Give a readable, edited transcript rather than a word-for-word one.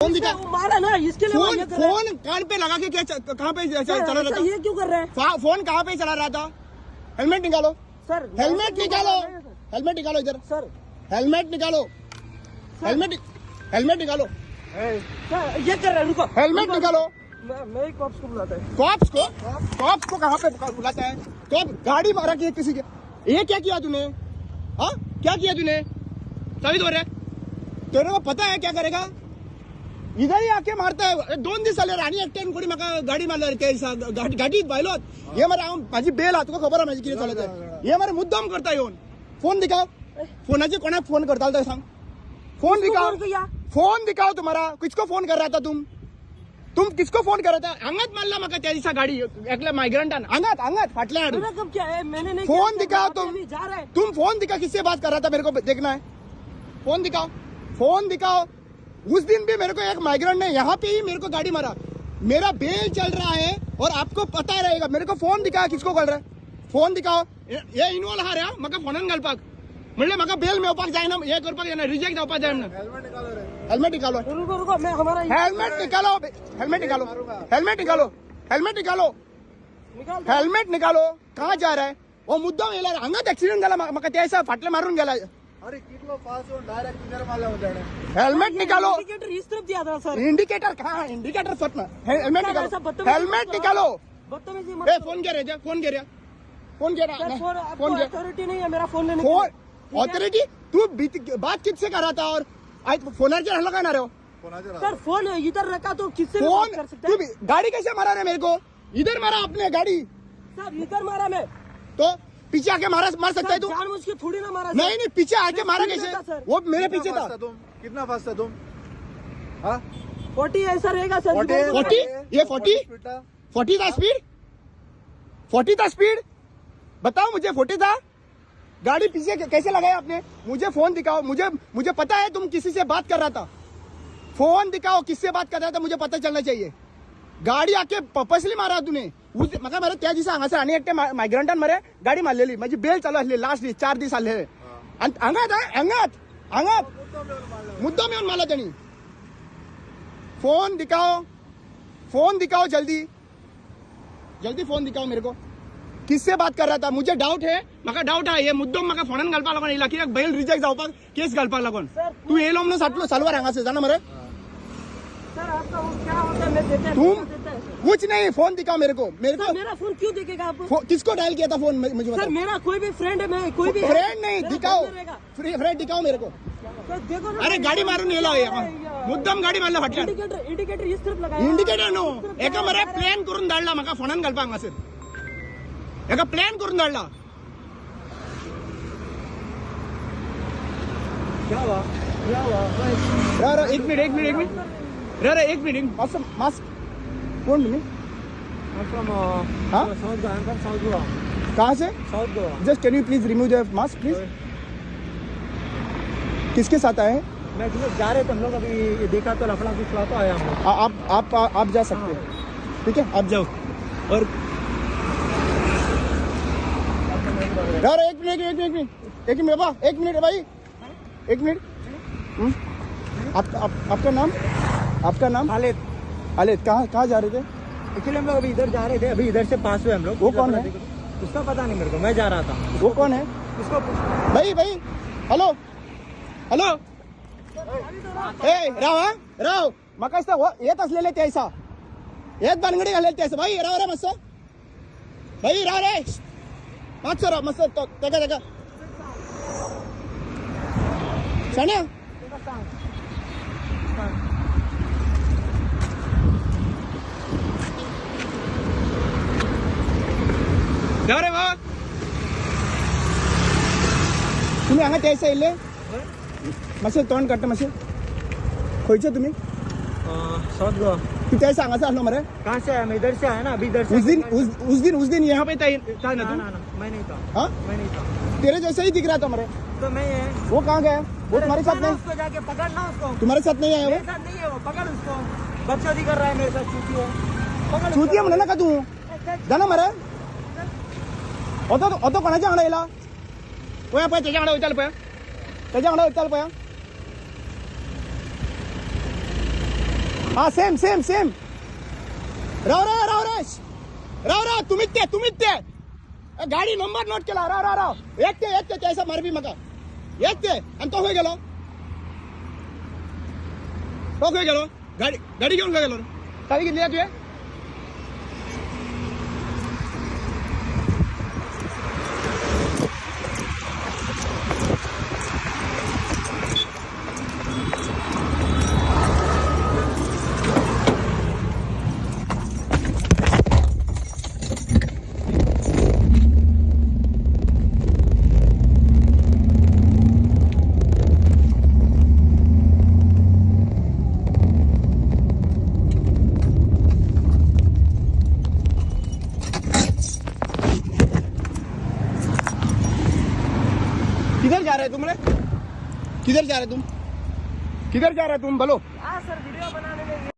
Phone दिखा, मारा ना इसके लिए। फोन कान पे लगा के क्या कहाँ पे चला रहा था? ये क्यों कर रहे हैं? फोन कहाँ पे चला रहा था? हेलमेट निकालो सर, हेलमेट निकालो, हेलमेट निकालो इधर सर, हेलमेट निकालो, हेलमेट निकालो, ये कर रहे हैं, रुको, हेलमेट निकालो। मैं कॉप्स को बुलाता है। कॉप्स को कहाँ पे बुलाता है? तो गाड़ी मारा की किसी के, ये क्या किया तूने? हाँ क्या किया तूने? सभी तो रहे तेरे को पता है क्या करेगा? इधर ही आके मारता है। 2 दिवस झाले राणी एकट्यान कोणी माका गाडी मारला गाडीत बायलोत हे मरे माझी बेल तुका खबर आहे माझी किती चालत आहे हे मरे मुद्दाम करता येऊन। फोन दिखाओ, फोनाचे कोणाक फोन करता ते सांग। फोन दिखाओ तुम्हारा, किसको फोन कर रहा था तुम किसको फोन कर रहा था? अंगात मारला मका त्या दिवसा गाडी एकल्या मायग्रंटान अंगात फाटल्या। क्या है? मैंने नहीं। फोन दिखाओ जा रहा है। तुम फोन दिखा, किससे बात कर रहा था मेरे को देखना है। फोन दिखाओ, फोन दिखाओ। उस दिन भी मेरे को एक माइग्रेंट ने यहाँ पे ही मेरे को गाड़ी मारा, मेरा बेल चल रहा है और आपको पता रहेगा। मेरे को फोन दिखाओ, किसको कर रहा है? फोन दिखाओ। ये इन्वॉल्व हा रे मका फोनन घालपाक म्हणले मका बेल मेवपाक जायना, हे करपाक जायना, रिजेक्ट जावपाक जायना। हेलमेट निकालो, रुको, मैं हमारा हेलमेट निकालो, हेलमेट निकालो, हेलमेट निकालो, हेलमेट निकालो, हेलमेट निकालो। कहाँ जा रहा है वो? मुद्दा मेला अंगात ऍक्सिडेंट झाला मका त्या फाटले मारून गेला। अरे कितना पास हो डायरेक्ट इधर मारला होता है। हेलमेट निकालो। इंडिकेटर इस तरफ दिया था सर। इंडिकेटर कहाँ? इंडिकेटर फटना। हेलमेट निकालो, हेलमेट निकालो। बदतमीजी ए फोन क्या रहे? फोन क्या रहा? फोन क्या रहा? फोन क्या? अथॉरिटी नहीं है मेरा फोन लेने फोन ऑथोरिटी तू बात किससे कर रहा था? और आज फोनाच्या हल्ला काय ना रहे हो? सर फोन इधर रखा तो किससे भी फोन बात कर सकते तू हैं? गाड़ी कैसे मारा रे मेरे को? इधर मारा आपने गाड़ी, सर इधर मारा मैं तो पीछे आके मार सकता है तू? जानबूझ के थोड़ी ना मारा। नहीं पीछे आके मारा कैसे? वो मेरे पीछे था। कितना फास्ट था तुम? हाँ 40 ऐसा रहेगा सर। 40 ये 40 था स्पीड, 40 था स्पीड। बताओ मुझे 40 था। गाड़ी पीछे कैसे लगाया आपने? मुझे फोन दिखाओ, मुझे पता है तुम किसी से बात कर रहा था। फोन दिखाओ, किससे बात कर रहा था मुझे पता चलना चाहिए। गाडी आके पर्पसली मारा तूने। म्हाका मरे त्या दिसा हांगासर आनी एकटे मायग्रंटान मरे गाडी मारलेली, माझी बेल चालू असली लास्ट 4 दीस आले अंगात मुद्दाम येऊन मारला त्यांनी। फोन दिखाओ जल्दी फोन दिखाओ मेरे को। किससे बात कर रहा था? मुझे डाउट है, मका डाउट आहे। हे मुद्दाम मका फोनान घालपाक लागून येयला, कित्याक बैल रिजेक्ट जावपाक केस घालपाक लागून। तू येयलो म्हणून साटलो सालवार हांगासर जाना मरे। सर आपका वो क्या होता है? मैं देता है, तुम कुछ नहीं, फोन दिखाओ मेरे को। सर मेरा फोन क्यों देखेगा आप? किसको डायल किया था फोन? मुझे सर बताओ। मेरा कोई भी फ्रेंड है, मैं कोई भी फ्रेंड नहीं, सर, दिखाओ बंद रहेगा। फ्रेंड दिखाओ मेरे को। सर देखो ना, अरे गाडी मारून येलो मुद्दाम गाडी मारला फाटल्यान। इंडिकेटर इस तरफ लगाया। इंडिकेटर नो एका मरे प्लॅन करून धाडला म्हाका फोनान घालपाक हांगासर। एका प्लॅन करून धाडला। क्या हुआ? एक मिनिट एक मिनिट मास्क कौन तुम्ही? हाँ? साउथ गोवा। कहाँ से? South Goa. Just can you please remove the mask please? किसके साथ आए हैं? मैं जा रहे थे हम लोग, अभी देखा तो लफड़ा कुछ हुआ तो आया हम लोग। आप जा सकते हैं, ठीक है आप जाओ। और यार एक मिनट भाई, एक मिनट। आपका नाम? खालिद। कहाँ जा रहे थे? एक्चुअली हम लोग अभी इधर जा रहे थे, अभी इधर से पास हुए हम लोग। वो कौन है? उसका पता नहीं मेरे को, मैं जा रहा था। वो कौन है? उसको भाई हेलो ए राव म्हाका दिसता हो येत असलेले ते ऐसा येत बानगडी घालेले ते भाई राव रे मस्त भाई राव रे मागचो राव मस्त तेका शाण्या जाऊ रे बा तुम्ही हांगा ते येयले मातशें तोंड काडटा मातशें खंयचे तुम्ही? साउथ गोवा। तू त्या सांगायचं असलो मरे? कहाँ से आया? मैं इधर से आया ना, अभी इधर से। उस दिन यहाँ पे था ना तू? ना, मैं नहीं था। हाँ? मैं नहीं था। तेरे जैसा ही दिख रहा था मरे। तो मैं वो कहाँ गया? वो तुम्हारे साथ नहीं? उसको जाके पकड़ना उसको। तुम्हारे साथ नहीं आया मेरे वो? साथ नहीं है वो, पकड़ उसको। बकचोदी कर रहा है मेरे साथ, चूती है। पकड़ चूतिया म्हणा नका तू जाना मरे। होतो कोणाच्या अंगडा येला? पया त्याच्या अंगडा विचार पया, त्याच्या अंगडा विचार पया। हा सेम सेम सेम राव रे राव रेश राव तुम्हीच ते गाडी नंबर नोट केला राव एक ते त्याचा मारबी मका एक ते आणि तो खंय गेलो गाडी घेऊन काय गेलो चावी घेतली तुझे किधर जा रहे तुम बोलो हाँ सर वीडियो बनाने में